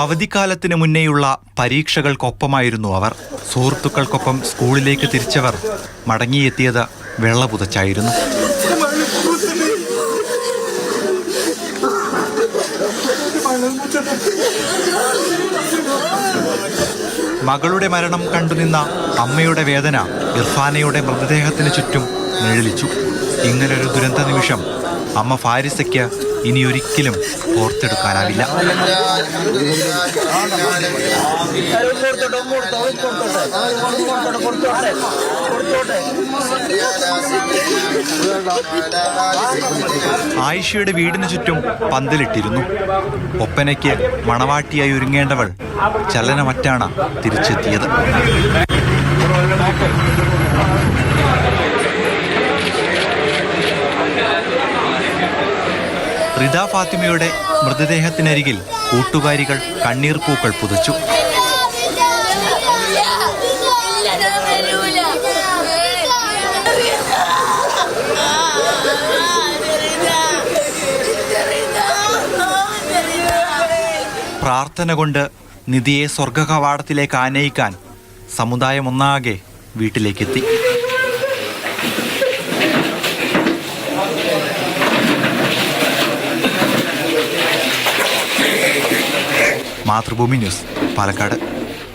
അവധിക്കാലത്തിന് മുന്നേയുള്ള പരീക്ഷകൾക്കൊപ്പമായിരുന്നു അവർ. സുഹൃത്തുക്കൾക്കൊപ്പം സ്കൂളിലേക്ക് തിരിച്ചവർ മടങ്ങിയെത്തിയത് വെള്ള പുതച്ചായിരുന്നു. മകളുടെ മരണം കണ്ടുനിന്ന അമ്മയുടെ വേദന ഇർഫാനയുടെ മൃതദേഹത്തിന് ചുറ്റും നിഴലിച്ചു. ഇങ്ങനൊരു ദുരന്ത നിമിഷം അമ്മ ഫാരിസയ്ക്ക് ഇനിയൊരിക്കലും ഓർത്തെടുക്കാനാവില്ല. ആയിഷയുടെ വീടിന് ചുറ്റും പന്തലിട്ടിരുന്നു. ഒപ്പനയ്ക്ക് മണവാട്ടിയായി ഒരുങ്ങേണ്ടവൾ ചലനമറ്റാണ് തിരിച്ചെത്തിയത്. റിദ ഫാത്തിമയുടെ മൃതദേഹത്തിനരികിൽ കൂട്ടുകാരികൾ കണ്ണീർ പൂക്കൾ പുതച്ചു. പ്രാർത്ഥന കൊണ്ട് നിധിയെ സ്വർഗകവാടത്തിലേക്ക് ആനയിക്കാൻ സമുദായം ഒന്നാകെ വീട്ടിലേക്കെത്തി. മാതൃഭൂമി ന്യൂസ്, പാലക്കാട്.